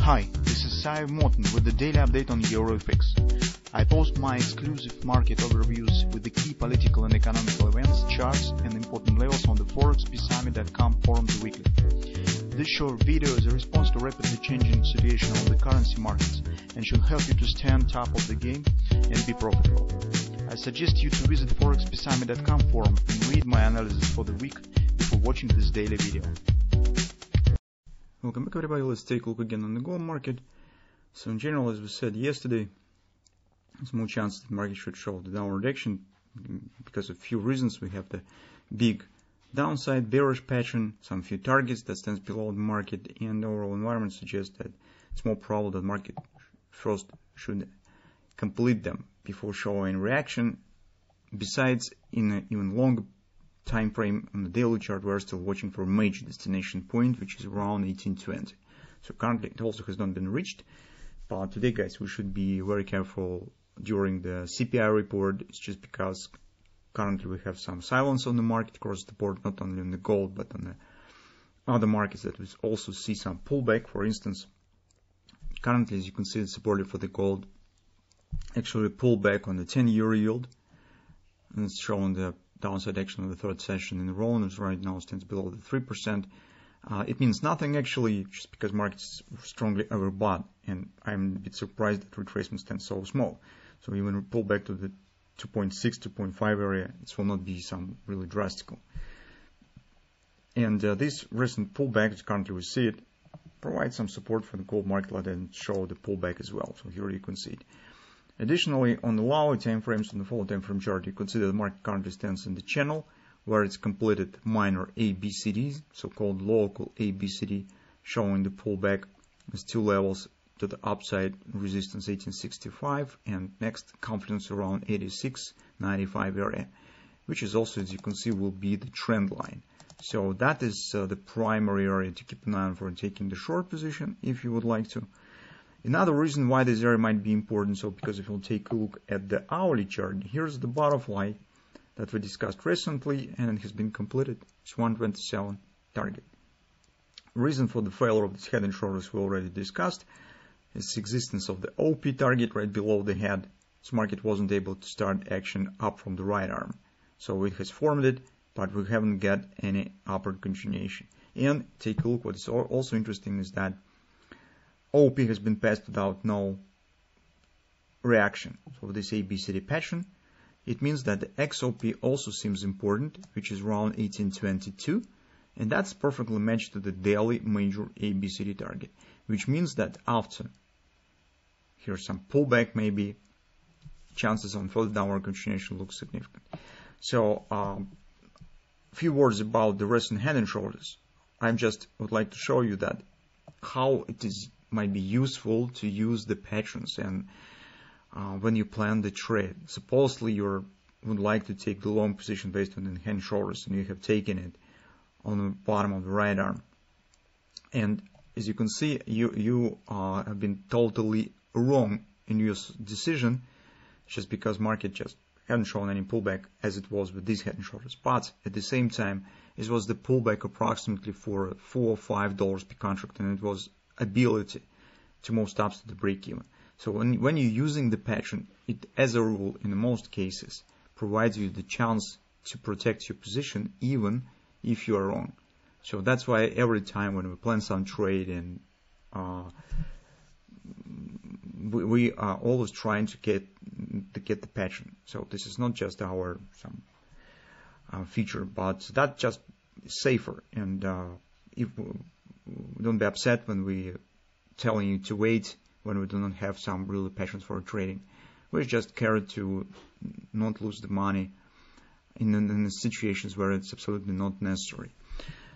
Hi, this is Sive Morten with the daily update on EuroFX. I post my exclusive market overviews with the key political and economical events, charts and important levels on the ForexPeaceArmy.com forums weekly. This short video is a response to rapidly changing situation on the currency markets and should help you to stay on top of the game and be profitable. I suggest you to visit ForexPeaceArmy.com forum and read my analysis for the week before watching this daily video. Welcome back everybody. Let's take a look again on the gold market. So in general, as we said yesterday, small chance that the market should show the downward action because of a few reasons. We have the big downside bearish pattern, some few targets that stands below the market, and the overall environment suggests that it's more probable that the market first should complete them before showing reaction. Besides, in an even longer time frame on the daily chart, we're still watching for a major destination point, which is around 1820. So currently it also has not been reached, but today, guys, we should be very careful during the CPI report. It's just because currently we have some silence on the market across the board, not only on the gold but on the other markets that we also see some pullback. For instance, currently, as you can see, it's supported for the gold actually pulled back on the 10-year yield, and it's showing the downside action of the third session in a row, and right now stands below the 3%. It means nothing actually, just because markets strongly overbought, and I'm a bit surprised that retracement stands so small. So even we pull back to the 2.6, 2.5 area, it will not be some really drastic. And this recent pullback, as currently we see it, provides some support for the gold market, and show the pullback as well. So here you can see it. Additionally, on the lower time frames, on the follow time frame chart, you can see that the market currently stands in the channel where it's completed minor ABCDs, so-called local ABCD, showing the pullback with two levels to the upside, resistance 1865 and next confidence around 86.95 area, which is also, as you can see, will be the trend line. So that is the primary area to keep an eye on for taking the short position if you would like to. Another reason why this area might be important, so because if you'll take a look at the hourly chart, here's the butterfly that we discussed recently, and it has been completed. It's 127 target. Reason for the failure of this head and shoulders we already discussed is the existence of the OP target right below the head. This market wasn't able to start action up from the right arm, so it has formed it, but we haven't got any upward continuation. And take a look. What is also interesting is that OP has been passed without no reaction. So this ABCD pattern, it means that the XOP also seems important, which is around 1822, and that's perfectly matched to the daily major ABCD target, which means that after here's some pullback, maybe chances on further downward continuation look significant. So a few words about the recent head and shoulders. I just would like to show you that how it might be useful to use the patterns and when you plan the trade. Supposedly you would like to take the long position based on the head and shoulders, and you have taken it on the bottom of the right arm, and as you can see, you have been totally wrong in your decision, just because market just hadn't shown any pullback as it was with these head and shoulders. But at the same time, it was the pullback approximately for $4 or $5 per contract, and it was ability to move stops to the break-even. So when you're using the pattern, it, as a rule, in most cases, provides you the chance to protect your position, even if you are wrong. So that's why every time when we plan some trade, and we are always trying to get the pattern. So this is not just our feature, but that's just safer. And if don't be upset when we telling you to wait when we do not have some real patterns for trading. We just care to not lose the money in the situations where it's absolutely not necessary.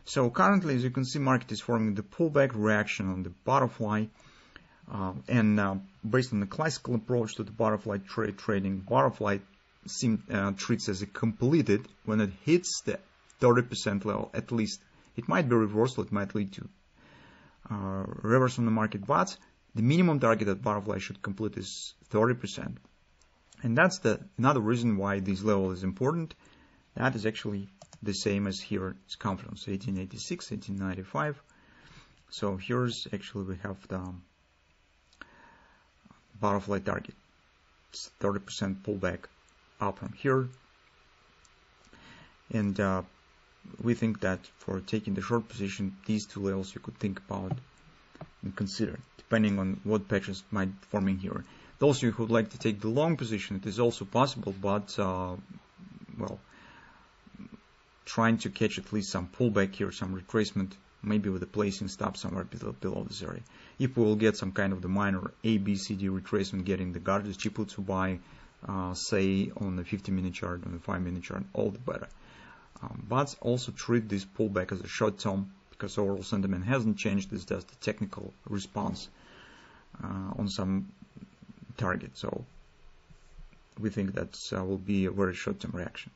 So currently, as you can see, market is forming the pullback reaction on the butterfly, and based on the classical approach to the butterfly trading, butterfly treats as a completed when it hits the 30% level at least. It might be reversal, it might lead to reverse on the market, but the minimum target that butterfly should complete is 30%. And that's another reason why this level is important. That is actually the same as here, it's confidence, 1886, 1895. So here's actually we have the butterfly target. It's 30% pullback up from here. And we think that for taking the short position, these two levels you could think about and consider, depending on what patterns might be forming here. Those of you who would like to take the long position, it is also possible, but well, trying to catch at least some pullback here, some retracement, maybe with a placing stop somewhere below this area. If we will get some kind of the minor ABCD retracement, getting the guard is cheaper to buy, say on the 50-minute chart, on the 5-minute chart, all the better. But also treat this pullback as a short term, because overall sentiment hasn't changed. This is just a technical response on some target. So we think that will be a very short term reaction.